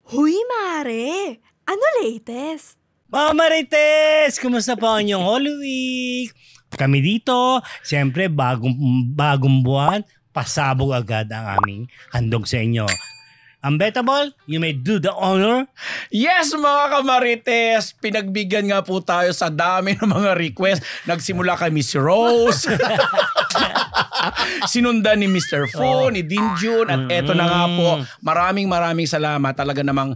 Huy, Mare! Ano latest? Mga Marites! Kumusta po ang inyong Holy Week? Kami dito, siyempre bagong buwan, pasabog agad ang aming handog sa inyo. Unbettable, you may do the honor. Yes, mga kamarites! Pinagbigyan nga po tayo sa dami ng mga request. Nagsimula kay Miss Rose. Sinundan ni Mr. Fo, ni Dinjun. At eto na nga po, maraming salamat. Talaga namang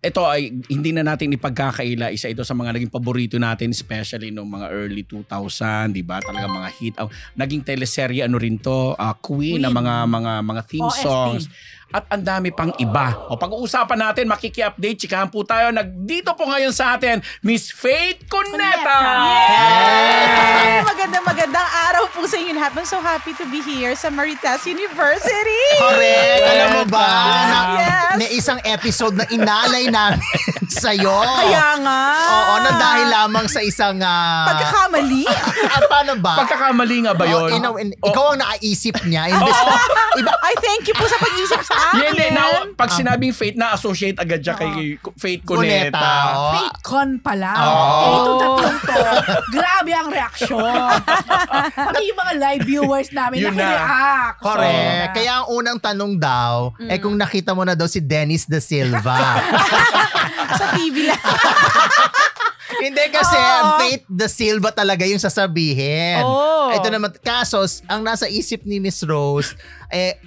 ito ay hindi na natin ipagkakaila. Isa ito sa mga naging paborito natin, especially noong mga early 2000, di ba? Talaga mga hit. Naging teleserye ano rin to, Queen, na mga theme songs. At ang dami pang iba. O pag-uusapan natin, makiki-update, chikahan po tayo. Nagdito po ngayon sa atin, Miss Faith Cuneta! Yay! Magandang araw po sa inyo lahat. I'm so happy to be here sa Marites University! Correct! Alam mo ba na isang episode na inalay namin sa'yo? Kaya nga! Oo, nang dahil lamang sa isang... pagkakamali? Paano ba? Pagkakamali nga ba yun? Ikaw ang nakaisip niya. Ay, thank you po sa pag-isip sa akin. Hindi, now, pag sinabing Faith, na-associate agad siya kay Faith Cuneta. Faith Con pala. Itong tatlong to, grabe ang reaksyon. Pati yung mga live viewers namin naki-react. Correct. Kaya ang unang tanong daw, kung nakita mo na daw si Dennis Da Silva. Sa TV lang. Hindi kasi Faith Da Silva talaga yung sasabihin. Ito naman, kasos, ang nasa isip ni Miss Rose,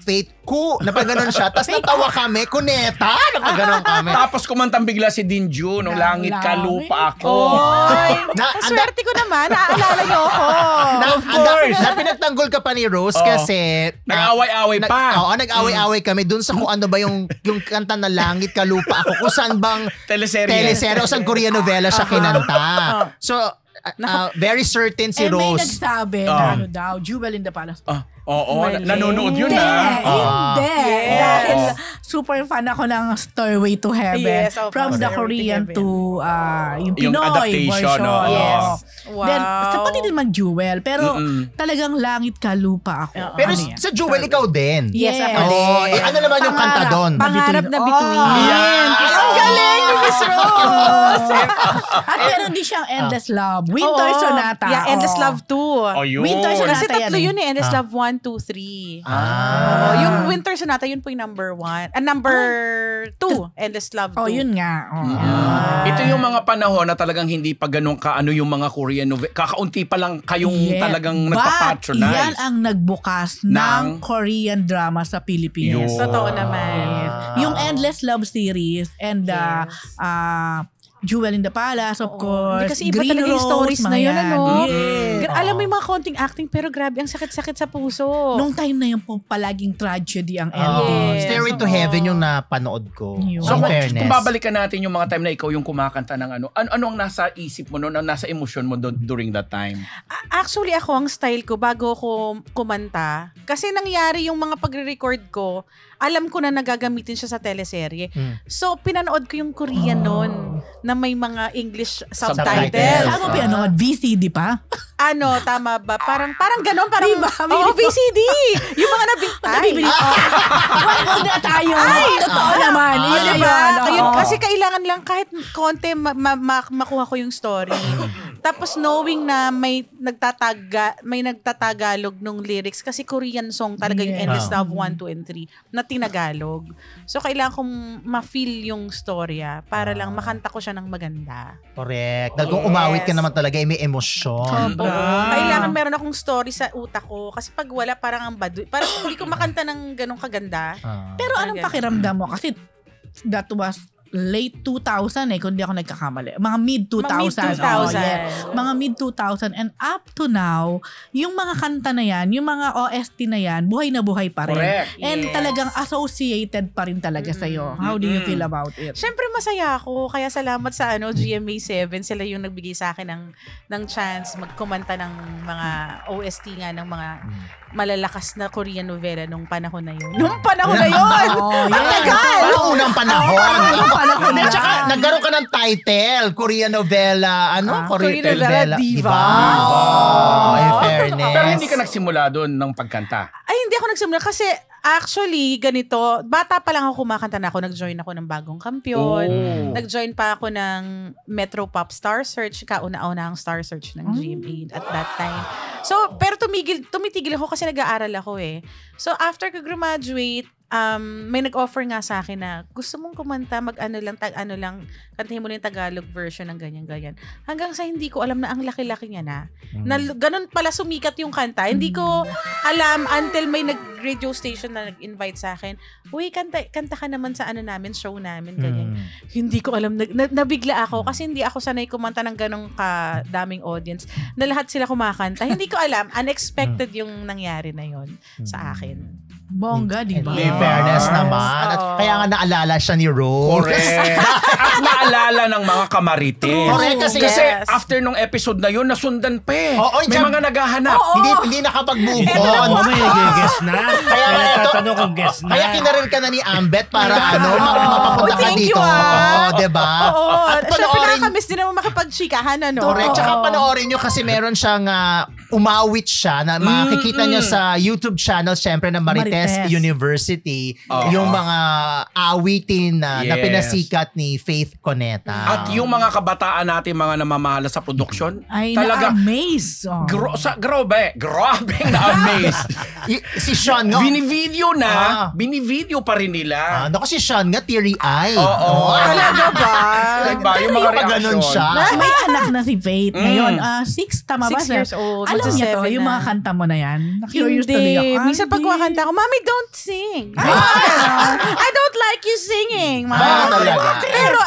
Faith Ku, napaganon siya. Tapos natawa kami, Cuneta, napaganon kami. Tapos kumantang bigla si Dinju, nung langit ka, lupa ako. Swerte ko naman, naaalala niyo ako. Of course. Na pinagtanggol ka pa ni Rose kasi... Nag-away-away pa. Oo, nag-away-away kami dun sa kung ano ba yung kanta na langit ka, lupa ako. Kung saan bang teleserye o saan Korean novela siya kinanta. So, very certain si Rose. May nagsabi na ano daw, Jewel in the Palace. Oo, nanonood yun Hindi. Dahil super fan ako ng Stairway to Heaven. Yes, from the Korean to yung Pinoy adaptation, version. Yes. Wow. Then, pati din man Jewel. Pero talagang langit ka, lupa ako. Pero sa Jewel, ikaw din. Yes, ako din. Ano naman yung kanta doon? Pangarap na bituin. Ang galing ni Miss Rose! At meron din siyang Endless Love. Winter Sonata. Yeah, Endless Love 2. Winter Sonata Kasi tatlo yan yun eh. Endless Love 1, 2, 3. Yung Winter Sonata, yun po yung number 1. Number 2, Endless Love 2. Yun nga. Ito yung mga panahon na talagang hindi pa ganun kaano yung mga Korean novela. Kakaunti pa lang kayong talagang nagpa-patronize. Yan ang nagbukas ng Korean drama sa Pilipinas. Totoo naman. Yung Endless Love series and Jewel in the Palace, of course. Kasi iba Green talaga yung Rose, stories na yun, ano? Yes. Alam mo yung mga konting acting, pero grabe, ang sakit-sakit sa puso. Nung time na yun po, palaging tragedy ang Yes. ending. Stairway to Heaven yung napanood ko. Yun. So, fairness. kung babalikan natin yung mga time na ikaw yung kumakanta ng ano ang nasa isip mo noon, ang nasa emosyon mo during that time? Actually, ako, ang style ko, bago ako kumanta, kasi nangyari yung mga pagre-record ko, alam ko na nagagamitin siya sa teleserye. So, pinanood ko yung Korean noon na may mga English subtitles. Ano pinanood? VCD pa? Ano, tama ba? Parang ganon, parang, Diba? VCD! Yung mga Nabibili. Huwag na tayo. Totoo naman. Yun na diba? yun. Kasi kailangan lang kahit konti makuha ko yung story. Tapos knowing na may nagtatagalog nung lyrics kasi Korean song talaga yung Endless Love 1, 2, and 3 na tinagalog. So kailangan kong ma-feel yung storya para lang makanta ko siya ng maganda. Correct. Dahil kung umawit ka naman talaga, may emosyon. Kailangan meron akong story sa utak ko kasi pag wala parang ang baduy. Parang hindi ko makanta ng ganong kaganda. Pero anong pakiramdam mo? Kasi that was late 2000 kung di ako nagkakamali. Mga mid-2000. Mga mid-2000 and up to now, yung mga kanta na yan, yung mga OST na yan, buhay na buhay pa rin. Correct. And talagang associated pa rin talaga sa'yo. How do you feel about it? Siyempre masaya ako. Kaya salamat sa GMA7. Sila yung nagbigay sa akin ng chance magkumanta ng mga OST nga ng mga malalakas na Korean novela nung panahon na yun. Nung panahon na yun! Ang tagal! Parang unang panahon. Panahon At saka, nagkaroon ka ng title, Korean novela, Korean novela diva. In fairness. Pero hindi ka nagsimula doon ng pagkanta? Ay, hindi ako nagsimula kasi Actually, ganito, bata pa lang ako kumakanta na ako, nag-join ako ng Bagong Kampiyon. Nag-join pa ako ng Metro Pop Star Search, kauna-una ang Star Search ng GMA at that time. So, pero tumitigil ako kasi nag-aaral ako eh. So, after ko graduate, may nag-offer nga sa akin na gusto mong kumanta, kantahin mo na yung Tagalog version ng ganyan-ganyan. Hanggang sa hindi ko alam na ang laki-laki niya na ganun pala sumikat yung kanta. Hindi ko alam until may nag-radio station na nag-invite sa akin, uy, kanta ka naman sa namin, show namin, ganyan. Hindi ko alam, nabigla ako kasi hindi ako sanay kumanta ng ganong kadaming audience na lahat sila kumakanta. Hindi ko alam, unexpected yung nangyari na yon sa akin. Bongga, di ba? May fairness naman. At kaya nga naalala siya ni Rose. Correct. At naalala ng mga kamarites. Correct, kasi after nung episode na yun, nasundan pa eh. May mga naghahanap. Hindi nakapag-move on. Oo, may guest na. Kaya tatanong kung guest na. Kaya kinarin ka na ni Ambet para mapapunta ka dito. Oo, diba? Oo. Siyempre nakakamiss din naman makipag-chikahan, Correct. Tsaka panoorin nyo kasi meron siyang umawit siya na makikita nyo sa YouTube channel syempre na Marites University yung mga awitin na pinasikat ni Faith Coneta. At yung mga kabataan natin, mga namamahala sa production, ay talaga na-amaze. Grabe na-amaze. Si Sean nga. Binivideo pa rin nila. Naku, si Sean nga, teary-eyed. Talaga ba? Diba? Yung mga reaction. siya. May anak na si Faith ngayon. 6, tama ba? 6 years old. Alam niya to, yung mga kanta mo na yan. Curious tuloy ako. Minsan pag kumakanta ko, Mommy, don't sing. I don't like you singing. Pero,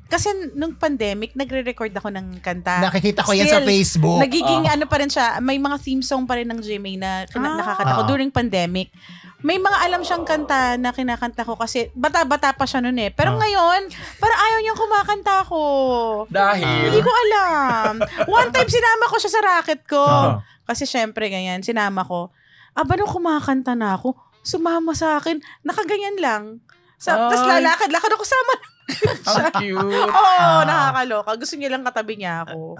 kasi nung pandemic, nagre-record ako ng kanta. Nakikita ko yan sa Facebook. Nagiging pa rin siya, may mga theme song pa rin ng GMA na nakakanta ko during pandemic. May mga alam siyang kanta na kinakanta ko kasi bata-bata pa siya noon eh. Pero ngayon, parang ayaw niyang kumakanta ko. Dahil? Hindi ko alam. One time sinama ko siya sa racket ko. Kasi syempre ganyan, sinama ko. Nung kumakanta na ako, sumama sa akin, nakaganyan lang. Tapos lakad ako sama. Ang cute. Nakakaloka. Gusto niya lang katabi niya ako.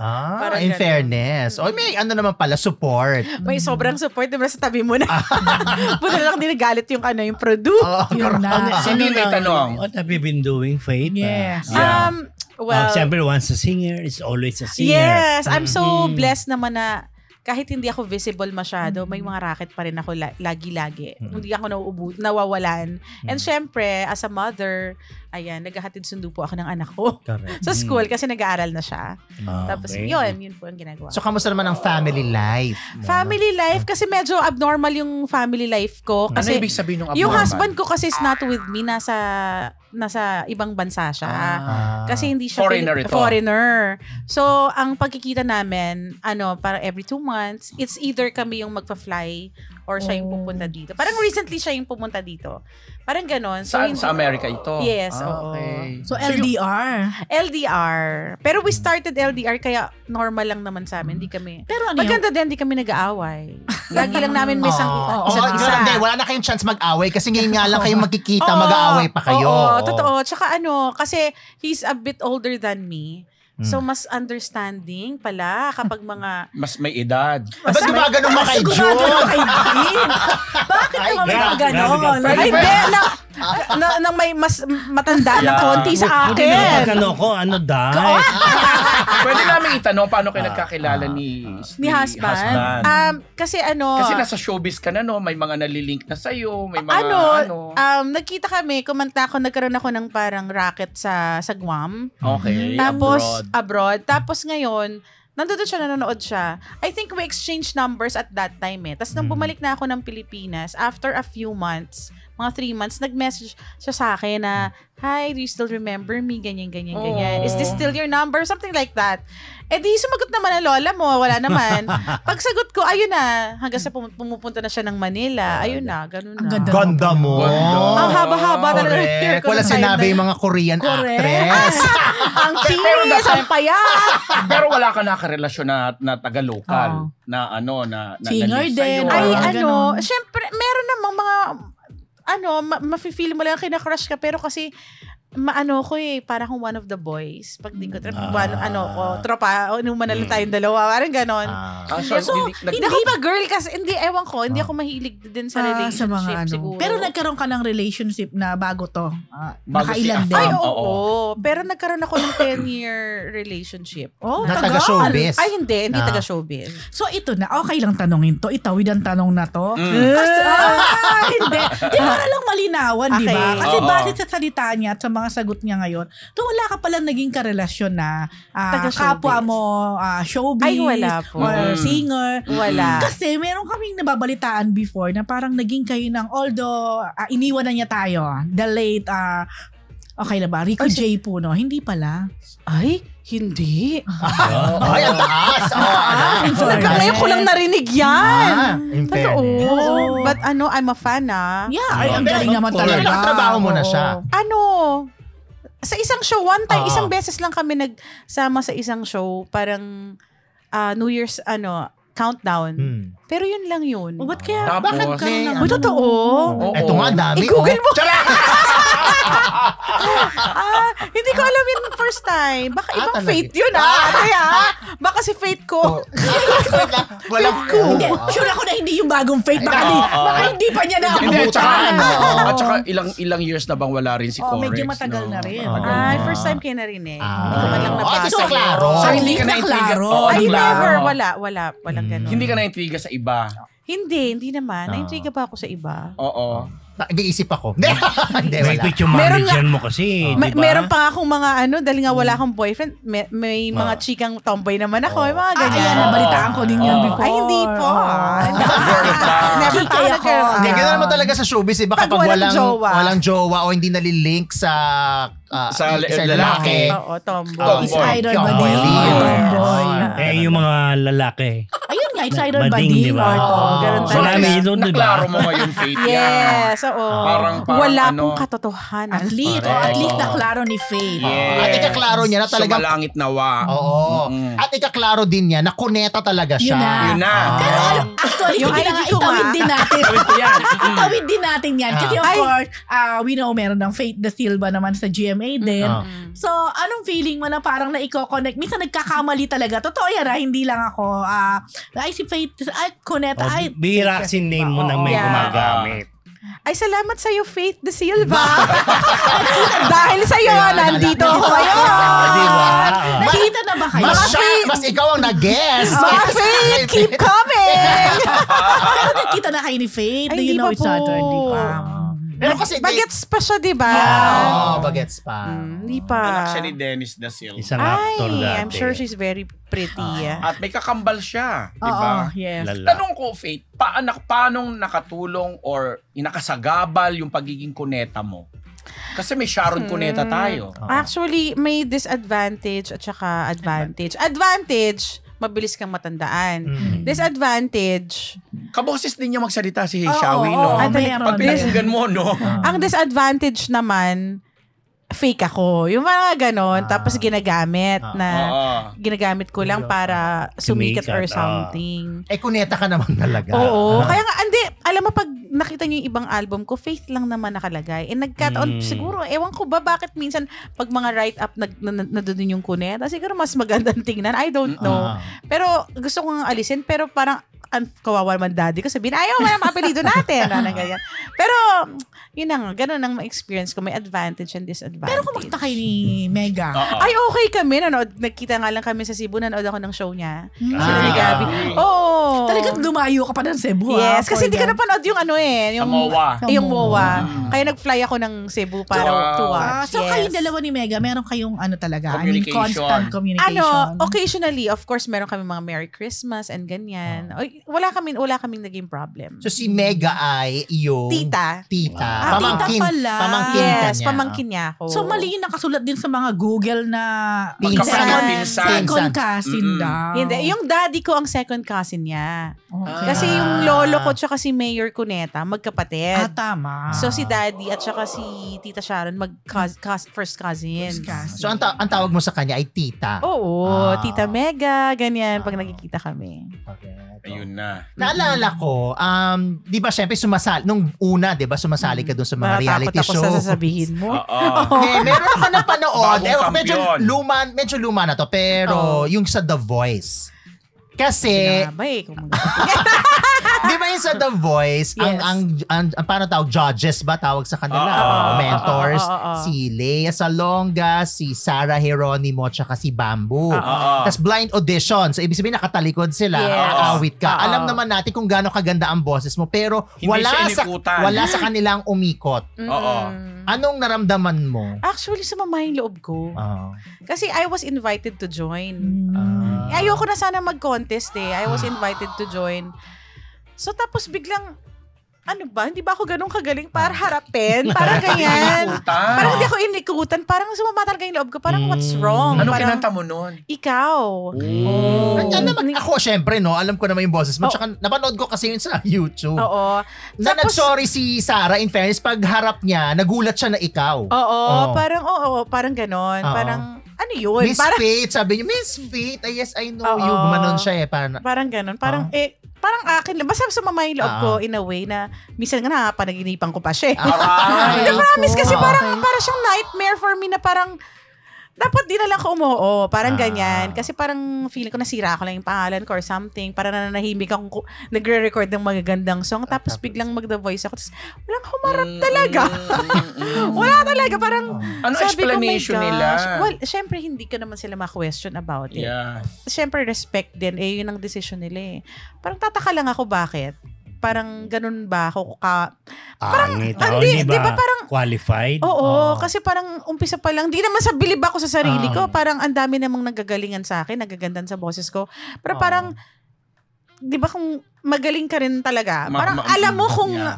In fairness. May naman pala, support. May sobrang support. Diba sa tabi mo na? Puto lang din nagalit yung produce. Yun na. Hindi may tanong. What have you been doing, Faith? Yes. Well, siyempre, once a singer, it's always a singer. Yes. I'm so blessed naman na kahit hindi ako visible masyado, may mga racket pa rin ako lagi-lagi. Hindi ako nawawalan. And syempre, as a mother, naghahatid sundo po ako ng anak ko. Sa school kasi nag-aaral na siya. Tapos yun po ang ginagawa. So, kamusta naman ang family life? Family life, kasi medyo abnormal yung family life ko. Kasi ano ibig sabihin ng abnormal? Yung husband ko kasi is not with me, nasa ibang bansa siya. Kasi hindi siya foreigner. So, ang pagkikita namin, para every 2 months, it's either kami yung magpa-fly or siya yung pupunta dito. Parang recently siya yung pumunta dito. Parang ganon. So, Sa Amerika ito? Yes. Okay. So, LDR. LDR. Pero we started LDR kaya normal lang naman sa amin. Hindi kami. Pero maganda din, hindi kami nag-aaway. Lagi lang namin may isa't isa. Hindi, wala na kayong chance mag-away kasi ngayon nga lang kayong magkikita, mag-aaway pa kayo. Totoo. Tsaka kasi he's a bit older than me. So, mas understanding pala kapag mga... Mas may edad. Ba't gumagano mga kay Jun? Bakit naman may gano'n? Hindi, nang may mas matanda na konti sa akin. Ano dahil? Pwede namin itanong paano kayo nagkakilala ni husband. Kasi Kasi nasa showbiz ka na, no? May mga nalilink na sa'yo. May mga nagkita kami, nagkaroon ako ng parang racket sa Guam. Okay. Tapos, abroad. Tapos ngayon, nandun siya, nanonood siya. I think we exchanged numbers at that time eh. Tapos nang bumalik na ako ng Pilipinas, after a few months, mga 3 months, nag-message siya sa akin na, hi, do you still remember me? Ganyan. Is this still your number? Something like that. Di sumagot naman ang lola mo. Wala naman. Pagsagot ko, ayun na. Hanggang sa pumupunta na siya ng Manila. Ayun na. Ganun na. Ganda mo. Ang haba-haba talaga. Wala sinabi yung mga Korean actress. Ang kinis, ang payat. Pero wala ka nakarelasyon na taga-local. Na singer din. Syempre, meron namang mga mafe-feel mo lang kinakrush ka pero kasi maano ko para akong one of the boys. Pag di ko, tropa, inuman na lang tayong dalawa. Parang ganon. Hindi ako pa girl kasi, ewan ko, hindi ako mahilig din sa relationship siguro. Pero nagkaroon ka ng relationship na bago to. Nakailan din. Ay, oo. Pero nagkaroon ako ng 10-year relationship. Na taga-showbiz? Ay, hindi taga-showbiz. So ito na, okay lang tanongin to. Itawid ang tanong na to. Kasi, hindi. Di para lang malinawan, di ba? Kasi base sa salita niya at sa mga sagot niya ngayon, wala ka pala naging karelasyon na kapwa mo showbiz. Ay, wala po. Or singer. Wala. Kasi meron kaming nababalitaan before na parang naging kayo ng, although iniwan na niya tayo, the late, okay na ba? Rico J. Puno. Hindi pala. Ay, hindi. Ay, ang taas. Ngayon ko lang narinig yan. In fairness. Totoo. But I'm a fan Yeah, ang galing naman talaga. Nagtrabaho mo na siya. Sa isang show, one time, isang beses lang kami nagsama sa isang show, parang New Year's, countdown. Pero yun lang yun. Ba't kaya? Tapos, Bakit karoon ng... Totoo. Ito nga, dami. I-google mo. Hindi ko alam yun first time. Baka ibang talaga. fate yun baka si fate ko. Walang Hindi, sure ako na hindi yung bagong fate. Baka hindi pa niya naabutan. At saka ilang years na bang wala rin si Corex? Medyo matagal na rin. Ay, first time kayo narinig. Hindi ko man lang nabasa. Ito klaro. So, At hindi least ka na na-intriga. klaro. Ay, Klaro. never. Walang ganun. Hindi ka na-intriga sa iba. Hindi naman. Na-intriga pa ako sa iba. Oo. Nag-iisip ako. Hindi, May wala. quit yung manager mo kasi, di ba? Meron pa akong mga dahil nga wala akong boyfriend, may mga chikang tomboy naman ako. May mga ganyan. Ayan, nabalitaan ko din yan before. Ay, hindi po. Never Chika ako. Hindi, gano'n naman talaga sa showbiz. Baka Pag pag walang jowa o hindi nalilink sa Sa lalaki. Oo, tomboy. Tomboy. It's either Tomboy. bading or tomboy. Yung mga lalaki. Ayun nga, it's either Bading, bading di ba? or tomboy. Ganun So, talaga. namin doon, di ba? Naklaro mo ngayon, Faith. Yes, oo. Parang Wala ano, pong katotohanan. At least, at least naklaro ni Faith. Yes. At ikaklaro niya na talagang... Sumalangit nawa. Oo. At ikaklaro din niya na kuneta talaga siya. Yun na. Pero actually, Yung sige na nga, ID ko itawid nga. din natin. Tawid ko yan. Itawid din natin yan. Kasi of Ay. course, we know meron ng Faith Da Silva naman sa GMA din. So, anong feeling mo na parang na-i-connect? Minsan nagkakamali talaga. Totoo yan hindi lang ako. Ay, si Faith, ay, Cuneta, ay. Bihira kasi name mo nang may Yeah. gumagamit. Ay, salamat sa'yo, Faith Da Silva. Dahil sa'yo, nandito ako ngayon. Di ba? Nakita na ba kayo? Mas ikaw ang nag-guess. Mga Faith, keep coming! Pero nagkita na kayo ni Faith. Ay, Do you hindi know pa each other? po. Hindi pa. Pero kasi... Bagets pa siya, di ba? bagets pa. Hindi pa. Anak siya ni Dennis Da Silva. Isang actor dati. I'm sure she's very pretty. At may kakambal siya. Oo, Diba? yes. Lala. Tanong ko, Faith, paano nakatulong or inakasagabal yung pagiging kuneta mo? Kasi may Sharon Cuneta tayo. Actually, may disadvantage at saka advantage. Advantage, mabilis kang matandaan. Disadvantage, Kaboses din niya magsalita si Oo, Shawi, oo, no? meron. Pag pinakinggan mo, no? ang disadvantage naman, fake ako. Yung mga ganon, tapos ginagamit ginagamit ko lang para sumikat or Sumikat, something. Kuneta ka naman talaga. Oo. Kaya nga, alam mo, pag nakita niyo yung ibang album ko, Faith lang naman nakalagay. And nagkataon, siguro, ewan ko ba, bakit minsan, pag mga write-up, doon yung kuneta, siguro mas magandang tingnan. I don't know. Pero, gusto ko nga alisin, pero parang, kawawa naman daddy ko, sabihin, ayaw mo na apelido natin. Ganyan. Pero, yun na nga, ganun ang ma-experience ko. May advantage and disadvantage. Pero kumusta kayo ni Mega? Ay, okay kami. Nagkita nga lang kami sa Cebu. Nanood ako ng show niya. Sila ni Gabby. Oo. Talagang dumayo ka pa ng Cebu. Yes, kasi hindi ko napanood yung yung MOA. Yung MOA. Kaya nag-fly ako ng Cebu para to watch. So kayo dalawa ni Mega, meron kayong talaga? Communication. Constant communication. Occasionally, of course, meron kami mga Merry Christmas and ganyan. Wala kaming naging problem. So si Mega ay yung... Tita. Pamangkin. tita pala. Pamangkin ka Yes, niya. pamangkin niya ako. So mali nakasulat din sa mga Google na Magkapinsan. second cousin daw. Hindi. Yung daddy ko ang second cousin niya. Okay. Kasi yung lolo ko tsaka si Mayor Cuneta, magkapatid. Tama. So si daddy at saka si Tita Sharon first cousins. So ang tawag mo sa kanya ay tita. Oo, Tita Mega, ganyan pag nagkikita kami. Okay. Ayun na. Naalala ko, di ba syempre nung una, di ba sumasali ka dun sa mga reality show. Natatakot ako sa sasabihin mo. Meron ako napanood. Bagong Medyo luma na to, pero yung sa The Voice. Kasi, di ba yung sa The Voice, Yes. ang paano tawag, judges ba tawag sa kanila? Mentors, si Lea Salonga, si Sarah Geronimo, tsaka si Bamboo. Tapos blind audition. So, ibig sabihin, nakatalikod sila. Awit ka. Alam naman natin kung gaano kaganda ang boses mo, pero wala sa kanilang umikot. Anong naramdaman mo? Actually, sumama yung loob ko. Kasi I was invited to join. Ayoko na sana mag-contest I was invited to join. So tapos biglang, hindi ba ako ganun kagaling para harapin? Parang ganyan. Parang hindi ako inikutan. Parang sumama talaga yung loob ko. Parang what's wrong? Anong parang, kinanta mo nun? Ikaw. Ako, syempre, alam ko naman yung boses mo. Tsaka napanood ko kasi yun sa YouTube. Oo. Nag-sorry si Sarah, in fairness, pag harap niya, nagulat siya na ikaw. Parang ganon. Parang, ano yun? Miss Faith, sabi niya, Miss Faith, yes, I know you. Gumanon siya Parang ganon. Parang akin lang. Basta sumama yung loob ko in a way na minsan nga napanaginipan ko pa siya. Promise kasi parang siyang nightmare for me na parang dapat di na lang ko umuo. Parang ganyan. Kasi parang feeling ko nasira ko lang yung pangalan ko or something. Parang nananahimik akong nagre-record ng magagandang song. Tapos biglang mag-The Voice ako. Tapos walang humarap talaga. Wala talaga. Parang ano explanation nila? Well, syempre hindi ka naman sila ma-question about it. Yeah. Syempre respect din. Yun ang decision nila Parang tataka lang ako bakit. Parang ganun ba ako parang hindi ba parang qualified? Oo, kasi parang umpisa pa lang, di naman sa bilib ako sa sarili ko, parang ang dami namang nagagalingan sa akin, nagagandan sa boses ko. Pero parang di ba kung magaling ka rin talaga, parang alam mo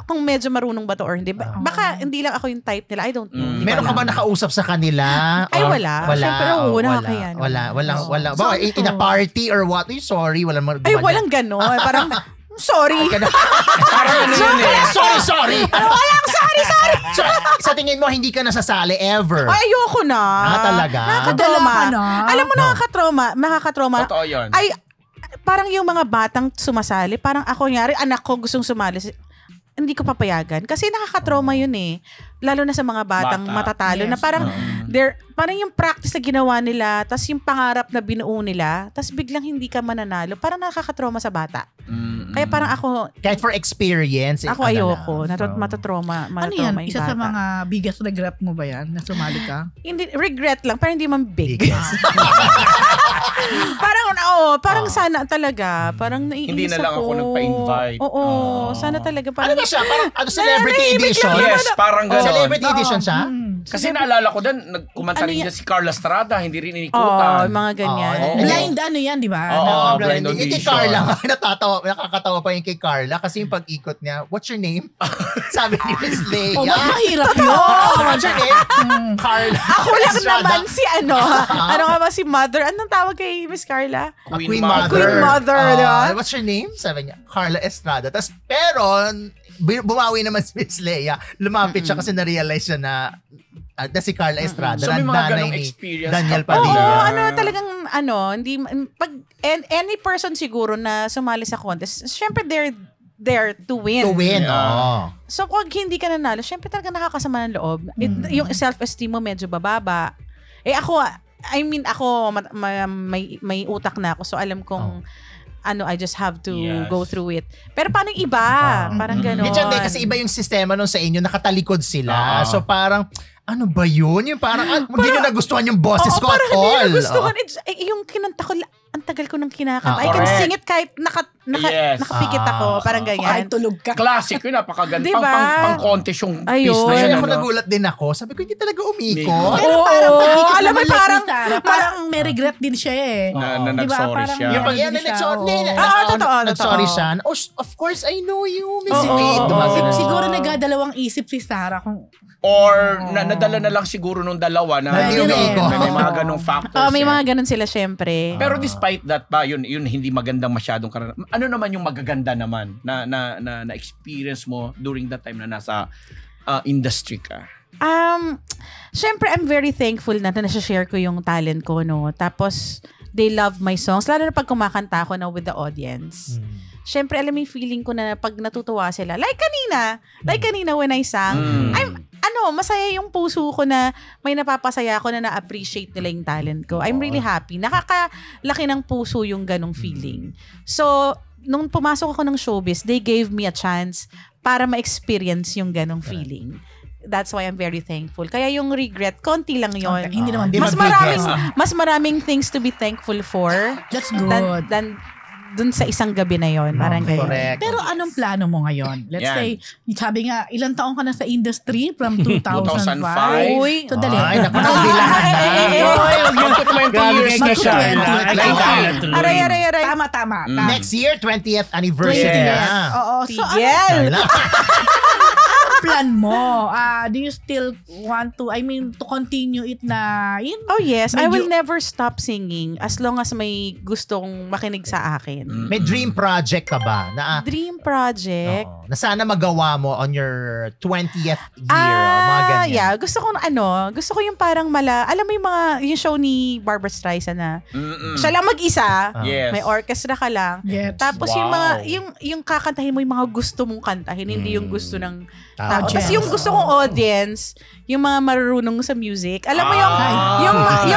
kung medyo marunong ba to or hindi. Baka hindi lang ako yung type nila, I don't know. Meron ka ba nakausap sa kanila? Ay, wala. Siyempre, nakakayan. Wala. In a party or what? Sorry, walang ay, walang gano'n. Parang, sorry. Sorry. Walang sorry. So, sa tingin mo, hindi ka nasasali ever? Ay, ayoko na. Talaga? Nakakatrauma. Alam mo, nakakatrauma. Totoo yun. Ay, parang yung mga batang sumasali, parang ako nyari, anak ko gustong sumali, hindi ko papayagan. Kasi nakakatrauma yun Lalo na sa mga batang matatalo na parang parang yung practice na ginawa nila, tas yung pangarap na binuo nila, tas biglang hindi ka mananalo, parang nakakatrauma sa bata. Kaya parang ako, kahit for experience, ako ayoko. Matatrauma. Ano yan? Isa sa mga biggest regret mo ba yan? Na sumali ka? Hindi, regret lang, pero hindi man big. Parang sana talaga. Parang naiinis hindi na lang ako nagpa-invite. Oo, sana talaga. Ano ba siya? Parang celebrity edition? Yes, parang gano'n. Celebrity edition siya? Kasi naalala ko doon, nagkumanta rin niya si Carla Estrada, hindi rin inikutan. Mga ganyan. Blind yan, di ba? Blind audition. Kay Carla, nakakatawa pa yung kay Carla kasi yung pag-ikot niya, what's your name? Sabi ni Miss Leia. Mahirap yun. What's your name? Carla. Ako lang naman si ano nga ba si Mother? Anong tawag kay Miss Carla? Queen Mother. Queen Mother, di ba? What's your name? Sabi niya, Carla Estrada. Pero, bumawi naman si Miss Leia. Lumapit siya kasi na-realize siya na si Carla Estrada. So may mga ganong ni experience Daniel ka pa. Padilla. Talagang hindi, pag any person siguro na sumali sa contest, syempre they're there to win. So kung hindi ka nanalo, syempre talaga nakakasama ng loob. Yung self-esteem mo medyo bababa. Ako may utak na ako, so alam kong I just have to go through it. Pero paano yung iba? Parang gano'n. Kasi iba yung sistema nun sa inyo, nakatalikod sila. So parang, ano ba yun? Yung parang hindi nyo nagustuhan yung boses ko at all. Parang hindi nagustuhan. Yung kinanta ko, ang tagal ko nang kinakanta. I can sing it kahit nakapikit ako. Parang ganyan. Kahit tulog ka. Classic yun, napakaganda. Diba? Pang-contest yung piece na yun. Ako nagulat din ako. Sabi ko, hindi talaga umiko. Pero parang pag-ikot alam mo, parang may regret din siya na nag-sorry siya. Yung pag nag-sorry siya. Of course, I know you, Miss Faith. Siguro nagdadalawang isip si Sarah kung or nadala na lang siguro nung dalawa na may mga ganong factors. May mga ganon sila syempre. Pero despite that pa, yun hindi magandang masyadong karanasan. Ano naman yung magaganda naman na experience mo during that time na nasa industry ka? Syempre I'm very thankful na nasa-share ko yung talent ko, no. Tapos they love my songs, lalo na pag kumakanta ako na with the audience. syempre alam mo yung feeling ko na pag natutuwa sila. Like kanina when I sang, masaya yung puso ko na may napapasaya ko na na-appreciate nila yung talent ko. I'm really happy. Nakakalaki ng puso yung ganong feeling. So, nung pumasok ako ng showbiz, they gave me a chance para ma-experience yung ganong feeling. That's why I'm very thankful. Kaya yung regret, konti lang yon. Hindi naman mas maraming things to be thankful for. That's good. Than dun sa isang gabi na yon. Parang Correct. Pero anong plano mo ngayon? Let's say, sabi nga, ilang taong ka na sa industry from 2005? 2005. Uy. So, dali. Ay, naku, nagbilangan na. Magto-20 years na siya. Aray. Tama. Next year, 20th anniversary na. Oo. So, Tigil. plan mo? Do you still want to continue it na yun? Oh yes, I will never stop singing as long as may gustong makinig sa akin. May dream project ka ba? Dream project? Na sana magawa mo on your 20th year. Mga ganyan. Yeah. Gusto ko yung parang alam mo yung show ni Barbra Streisand na siya lang mag-isa, Yes. may orchestra ka lang. Yes. Tapos Wow. yung kakantahin mo yung mga gusto mong kantahin, hindi yung gusto ng tao. Audience. Tapos yung gusto kong audience, yung mga marunong sa music. Alam mo yung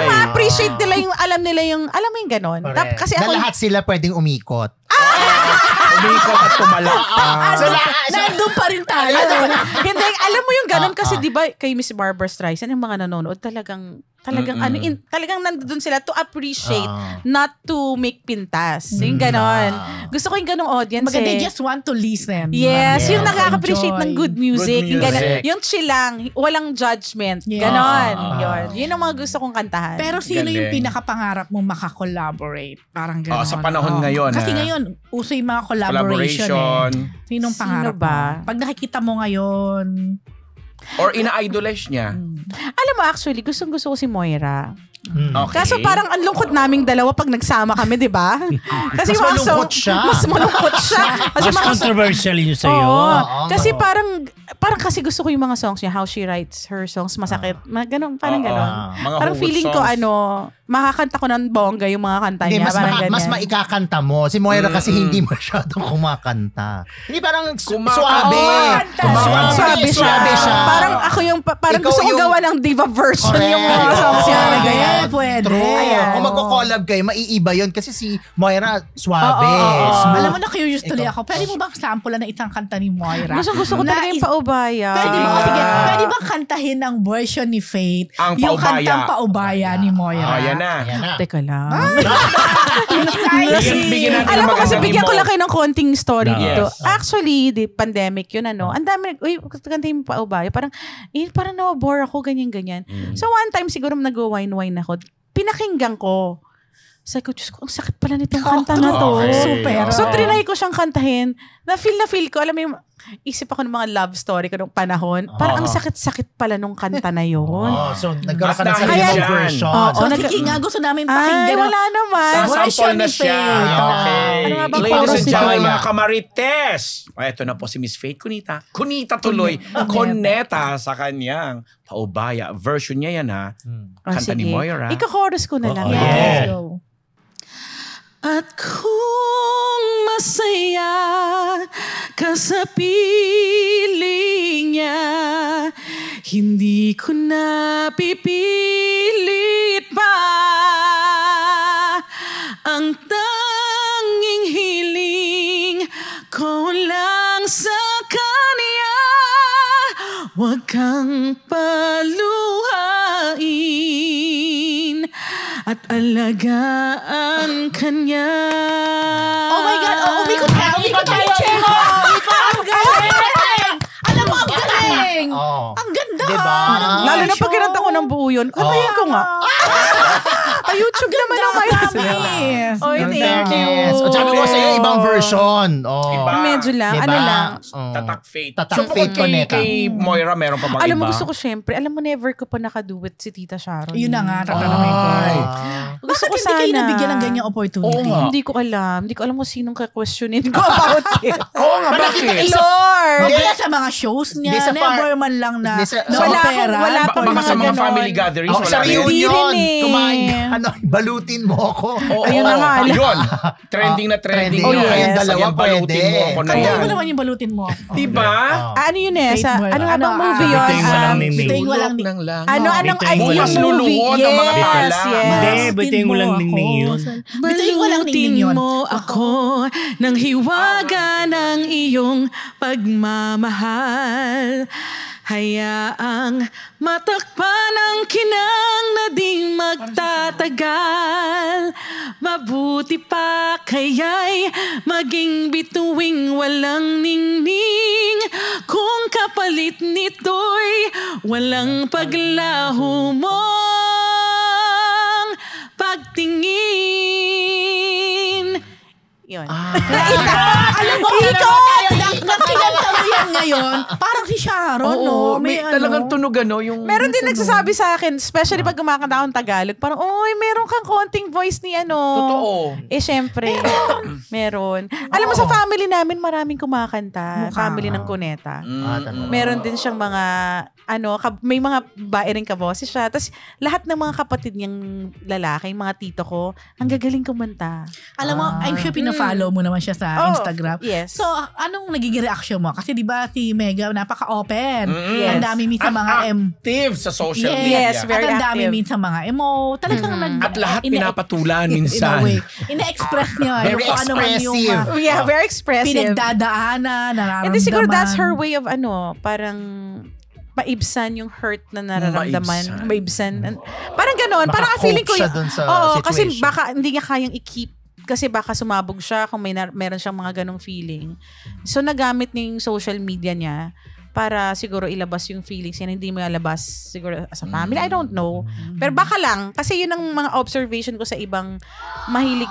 ma-appreciate nila yung alam mo yung ganon. Kasi na ako lahat sila pwedeng umikot. Umikot at tumalakpak. Nandun pa rin tayo. Hindi, alam mo yung ganon kasi di ba kay Miss Barbra Streisand, yung mga nanonood talagang talagang nandun sila to appreciate, not to make pintas. Yung ganon. Gusto ko yung ganong audience. Maganda, they just want to listen. Yes, yung nakaka-appreciate Enjoy. ng good music. Good Yung ganon. music. Yung chill lang, walang judgment. Yes. Ganon. Yun ang mga gusto kong kantahan. Pero sino yung Galing. pinakapangarap mo makakollaborate? Parang gano'n. Sa panahon ngayon, Kasi ngayon, uso yung mga collaboration. Sinong pangarap ba? mo? Pag nakikita mo ngayon, Or ina-idolize niya. Alam mo, actually, gustong-gusto ko si Moira. Okay. Kaso parang ang lungkot naming dalawa pag nagsama kami, di ba? Kasi Mas malungkot siya. Mas malungkot siya. Kasi Mas controversial yun sa'yo. Oo. Kasi parang kasi gusto ko yung mga songs niya, how she writes her songs, masakit. Ganun, parang ganon. Mga Parang hugot feeling ko, songs. makakanta ko ng bongga yung mga kanta Hindi, niya. Parang ganyan. mas maikakanta mo. Si Moira kasi hindi masyadong kumakanta. Hindi parang suabe. Suabe siya. Parang ako yung, parang Ikaw gusto ko yung- gawa ng diva version Correct. yung mga songs niya. Oo. Ganyan. pwede. True. Ayan. Kung magko-collab kayo, maiiba yun. Kasi si Moira, suabe. Oo. Smooth. Alam mo, na-curious tuloy ako. Pwede mo bang sample ng isang kanta ni Moira? Gusto ko talaga yung paubaya. Pwede ba? Sige, pwede bang kantahin ang version ni Faith? Ang yung Paubaya. kantang paubaya ni Moira. Yan na. Ayan na. Teka lang. Bigyan natin Alam ng mo kasi magandang bigyan ko emo. lang kayo ng konting story Yes. dito. Actually, the pandemic yun ang dami, kanta yung paubaya. Parang na-bore ako, ganyan-ganyan. So one time siguro nag-wine ako. Pinakinggan ko. Sabi ko, Diyos ko, ang sakit pala nitong kanta na to. Okay. Super. So trinay ko siyang kantahin. Na-feel ko, alam mo yung, isip ako ng mga love story ko nung panahon. Parang ang sakit-sakit pala nung kanta na yun. So, nagkaroon ka ng At sarili dahil mong dyan. version. So, sige nga, gusto namin Ay, pakinggan. wala naman. Sasample na siya. Okay. Ano nga ba Ladies chorus and nito? gentlemen, mga kamarites. Ito na po si Miss Faith Cunita. Cunita tuloy. Cuneta sa kanyang paubaya. Version niya yan ha. Kanta ni Moira. Ika-chorus ko na lang. Oo, Yes, yeah. go. At kung masaya ka sa piling niya, hindi ko na pipilit pa. Ang tanging hiling ko lang sa kanya, huwag kang paluhain at alagaan kanya. Oh my God! Oh, umikot tayo! Ang galing! Alam mo, ang galing! Oh. Ang ganda! Diba? Lalo na pag kinanta ko ng buo yun, kantayin ko nga. YouTube naman ang Promise! Oh, thank you. Yes. O sabi ko sa'yo, ibang version. Oh. Iba. Medyo lang, Diba? ano lang. Oh. Tatak Faith. Tatak So, Faith bukod Cuneta. kay Moira, meron pa bang Alam iba? mo, gusto ko syempre, alam mo, never ko pa nakaduet si Tita Sharon. Yun na nga, tatanungin ko. Gusto Bakit ko hindi kayo sana. nabigyan ng ganyang opportunity? Oo nga. Hindi ko alam. Hindi ko alam kung sinong ka-questionin ko about it. Oo nga, bakit? Lord! O kaya sa mga shows niya, Hindi sa never man lang na Hindi sa- na Wala opera. wala Baka sa mga ganon. family gatherings. Oh, sa wala rin. Hindi reunion, rin eh. kumain ka balutin mo ako. Ayun na nga. Yun. Trending na trending. Trending. yun. Kayong dalawa Ayan, balutin pwede. mo ako na Kantahin yan. mo naman yung balutin mo. Diba? Ano yun eh? Faith Boy. Ano nga bang movie yun? Bituin mo lang ni Ning. Bituin mo lang ni ng lang. Anong Bituin mo yung lang. movie? Luluhod ang mga Yes, bakla. Hindi, yes. bituin mo lang Ning Ning yun. Bituin mo lang Ning Ning yun. mo ako ng hiwaga ng iyong pagmamahal. Hayaang matakpan ang kinang na di magtatagal. Mabuti pa kaya'y maging bituing walang ningning. Kung kapalit nito'y walang paglaho mong pagtingin. Yun. Alam mo, nakilala mo yan ngayon, parang si Sharon, no? May talagang tunog yung... Meron din nagsasabi sa akin, especially pag kumakanta akong Tagalog, parang, oy, meron kang konting voice ni ano. Totoo. Syempre, meron. Alam mo, sa family namin, maraming kumakanta. Mukha. Family ng Cuneta. Talaga. Meron din siyang mga, may mga bae rin kaboses siya. Tapos, lahat ng mga kapatid niyang lalaki, mga tito ko, ang gagaling kumanta. Alam mo, I'm sure pina-follow mo naman siya sa Instagram. Yes. So, anong nagiging reaction mo? Kasi di ba si Mega napaka-open. Yes. Ang dami minsan mga active sa social Yes, media. very At ang dami active. minsan mga talagang At lahat pinapatulan minsan. Ina-express niya. Very kung ano man yung expressive. Yeah, very expressive. pinagdadaanan, nararamdaman. Hindi siguro that's her way of parang maibsan yung hurt na nararamdaman. Maibsan. Parang ganon. Parang feeling ko siya dun sa kasi situation. baka hindi niya kayang i-keep kasi baka sumabog siya kung meron siyang mga ganong feeling. So nagamit niya yung social media niya para siguro ilabas yung feelings niya, hindi mo ilabas siguro sa family. I don't know. Pero baka lang kasi yun ang mga observation ko sa ibang mahilig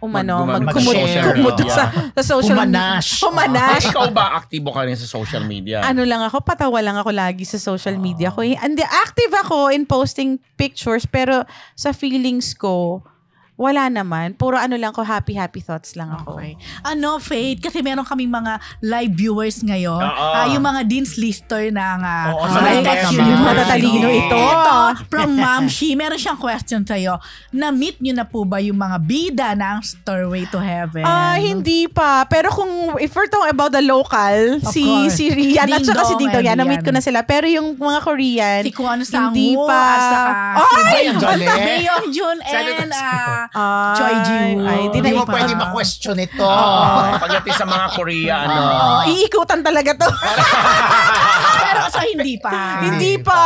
Mag-share. kumuto sa social Humanash. Humanash. Ikaw ba aktibo ka rin sa social media? Ano lang ako, patawa lang ako lagi sa social media ko. And active ako in posting pictures, pero sa feelings ko, wala naman. Puro lang ko, happy thoughts lang ako. Okay. Faith, kasi meron kaming mga live viewers ngayon. Oo. Yung mga Dean's Lister ng Oo, sa live text action. naman. Matatalino ito. Ito, from Ma'am Shi, meron siyang question sa'yo. Na-meet nyo na po ba yung mga bida ng Stairway to Heaven? Hindi pa. Pero if we're talking about the local, Of si course. Rian at saka si Ding Ding Dong, Dong, na-meet ko na sila. Pero yung mga Korean, Si Kwon Sang hindi Woo, pa. at saka Ay! si galing. Baeong Jun and Choi Ji-woo. Ay, di Hindi na mo pwede ma-question ito. Pagdating sa mga Korea, iikutan talaga to. Pero so hindi pa. Hindi pa.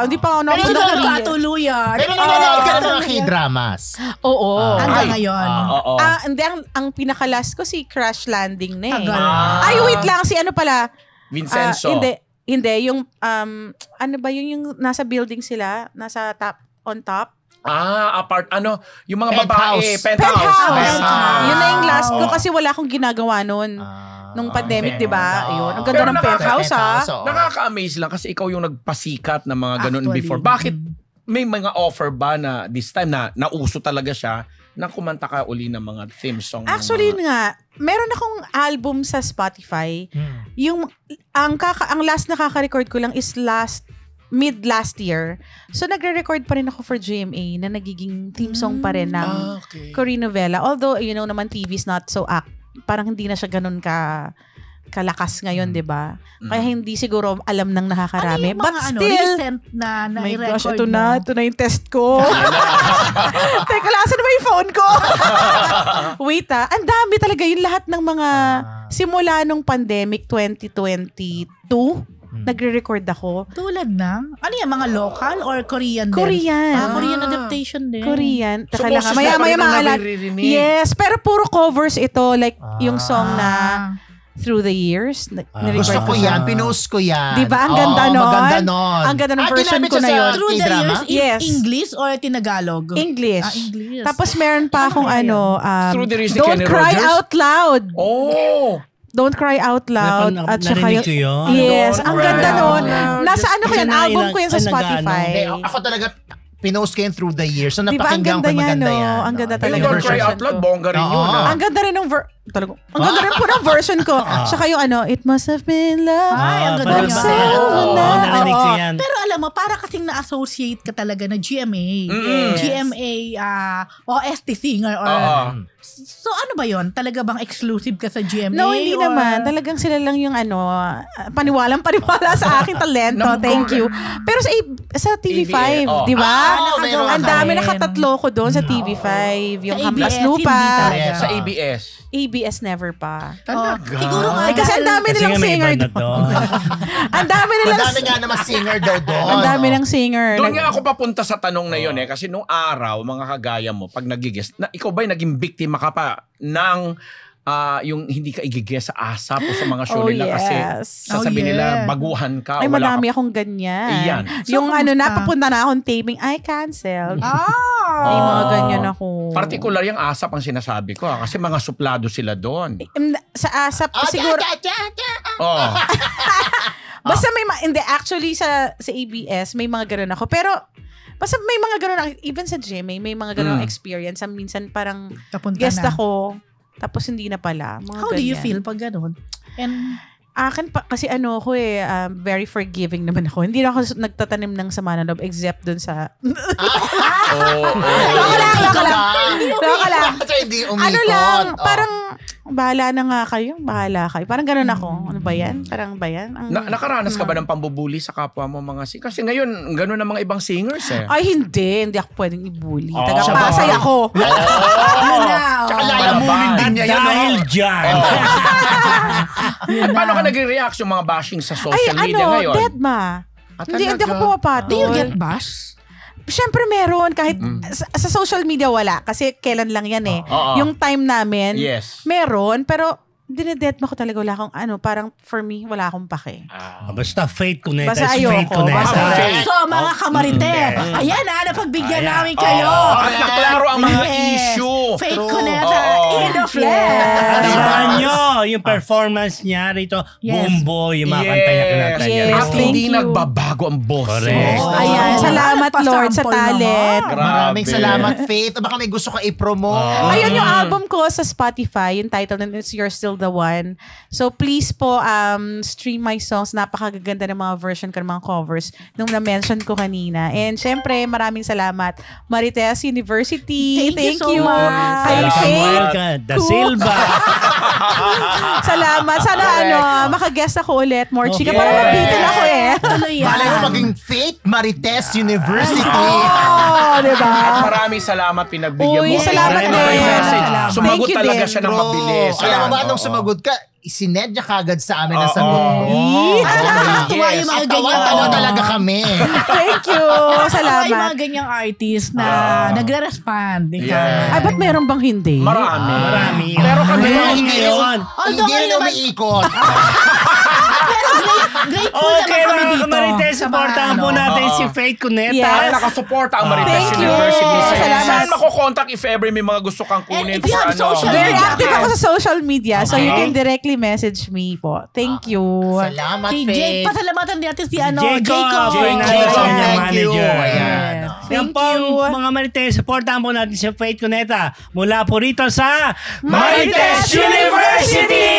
Hindi pa ako Pero napunta siguro sa Korea. patuluyan. Pero nanonood ka ng mga K-dramas. Oo. Hanggang ngayon. Oo. Hindi, ang pinakalas ko si Crash Landing na eh. Tagal. Ay, wait lang. Si ano pala? Vincenzo. Hindi. Yung, ano ba yung nasa building sila? Nasa on top? Apart, yung mga babae, Penthouse. penthouse. Yun na yung last ko kasi wala akong ginagawa noon. Nung pandemic, di ba? Ayun. Ang ganda Pero ng penthouse, Nakaka-amaze lang kasi ikaw yung nagpasikat ng mga ganun Actually. before. Bakit may mga offer ba na this time na nauso talaga siya na kumanta ka uli ng mga theme song? Actually nga, meron akong album sa Spotify. Yung ang last na kaka-record ko lang is mid last year. So nagre-record pa rin ako for GMA na nagiging theme song pa rin ng Korean novela. Although naman TV is not so parang hindi na siya ganun kalakas ngayon, 'di ba? Kaya hindi siguro alam ng nakakarami. Ano yung But mga still, recent na my i-record gosh, ito mo? na yung test ko. Teka lang, saan ba yung phone ko? Wait ang dami talaga yung lahat ng mga simula nung pandemic 2022, nagre-record ako. Tulad ng? Ano yan? Mga local or Korean din? Korean. Korean adaptation din. Korean. So, Teka lang, boses maya na pa rin ang maalala. naririnig. Yes, pero puro covers ito. Like, yung song na Through the Years. Gusto ko yan. Pinost ko yan. Diba? Ang ganda nun. Maganda nun. Ang ganda ng version ginamit ko siya na sa yun. Through the K-drama? years, Yes. English or Tinagalog? English. English. Tapos meron pa akong Through the Years ni Don't Kenny Cry Rogers? Out Loud. Oh! Don't Cry Out Loud. At saka narinig ko yun. Yes, Don't ang Cry ganda Out nun. Loud. Nasa ano ko yan, Kasi album ko yan sa ay, Spotify. Ako talaga, pinost ko yan through the years. So Diba, ang napakinggan ko ganda maganda yan, no? yan. Ang ganda Yung talaga. Don't ng Cry version Out Loud, ko. bongga rin yun. Oo. ah. Ang ganda rin ng talaga, ang ganda rin po ng version ko. Saka yung It Must Have Been Love. Ay, ang ganda parang yun. narinig ko yan. Pero alam mo, para kasing na-associate ka talaga na GMA. Yes. GMA OST singer or... So ano ba yon? Talaga bang exclusive ka sa GMA? No, hindi or... naman. Talagang sila lang yung paniwala sa aking talento. Thank you. Pero sa TV5, di ba? Ang dami nakatatlo ko doon sa TV5. Yung Hampas Lupa. Sa ABS. ABS never pa. Talaga? Siguro nga. Kasi ang dami Kasi nilang nga may singer iba na doon. doon. Ang dami nilang... Madami nga naman singer daw doon. Ang dami ng singer. Doon nga ako papunta sa tanong na yun kasi nung araw, mga kagaya mo, pag nagigest, ikaw ba'y naging biktima ka pa ng yung hindi ka igigest sa ASAP o sa mga show nila kasi sasabihin nila baguhan ka. Ay, wala madami ka. akong ganyan. Iyan. Yung So, napapunta na akong taping, I canceled. May mga ganyan ako. Particular yung ASAP ang sinasabi ko kasi mga suplado sila doon. Sa ASAP, siguro... Oh. Basta hindi, actually sa ABS, may mga ganun ako. Pero, basta may mga ganun ako. Even sa GMA, may mga ganun experience. Minsan parang Kapunta guest na. ako, tapos hindi na pala. Mga How do you ganyan. feel pag gano'n? And Akin pa, kasi ako very forgiving naman ako. Hindi na ako nagtatanim ng sama ng loob except dun sa... Loko lang. Kasi hindi umikot. Ano lang, parang bahala na nga kayo. Bahala kayo. Parang ganun ako. Ano ba yan? Parang ba yan? Nakaranas ka ba ng pambubuli sa kapwa mo mga singers? Kasi ngayon, ganun ang mga ibang singers eh. Ay, hindi. Hindi ako pwedeng ibuli. Tagapasay ako. Tsaka lalamunin din niya yun. Dahil dyan. Paano ka nagre-react yung mga bashing sa social Ay, media ngayon? Deadma. Hindi ako pumapatol. do you get bash? Siyempre meron. Kahit sa social media wala. Kasi kailan lang yan eh. Yung time namin, meron. Pero dinedetma ko talaga. Wala akong parang for me, wala akong pake. Basta Faith Cuneta Basta is Faith ayoko. Cuneta. So, mga kamarites, ayan napagbigyan namin kayo. At naklaro ang mga issue. Fake Cuneta in the flesh. Asahan nyo yung performance niya rito. Bumbo, yung mga kanta niya kinanta niya. Yes, At thank hindi you. nagbabago ang boses. Correct. Ayan, salamat Lord sa Nagpasample talent. naman. Maraming salamat, Faith. Baka may gusto ka i-promote. Ayun yung album ko sa Spotify. Yung title nun is You're Still the One. So please po stream my songs. Napakaganda ng mga version ko ng mga covers nung na-mention ko kanina. And syempre, maraming salamat Marites University. Thank you so much. Kay Faith. Welcome, Da Silva. Salamat. Sana maka-guest ako ulit. More chika. Okay. Para mabitin ako eh. Tuloy yan. Malay mo maging Faith Marites University. Diba? At maraming salamat pinagbigyan mo. Uy, salamat Maraming din. message. Salamat. Sumagot Thank you talaga din, siya ng Bro, mabilis. alam mo ba Ayan, nung oo. sumagot ka, isined niya kagad sa amin ang sagot mo. Nakakatuwa yung mga ganyan. Tawa talaga kami. Thank you. Nakakatuwa yung Salamat. mga ganyang artist na nagre-respond. Yeah. Ay, ba't meron bang hindi? Marami. Pero kami Hindi rin umiikot. Grateful Okay, naman kami mga dito. Kamarites, supportahan po natin si Faith Cuneta. Yes. Nakasuporta ang Marites Thank you. University. Salamat. Saan makokontak if ever may mga gusto kang kunin? And if you have social Very media. active ako sa social media, so you can directly message me po. Thank you. Salamat, Si Jake, Faith. pasalamatan natin si Jacob. Jacob. Niya Thank you. manager. Ayan. Yan Thank po, you. mga Marites, supportahan po natin si Faith Cuneta mula po rito sa Marites University!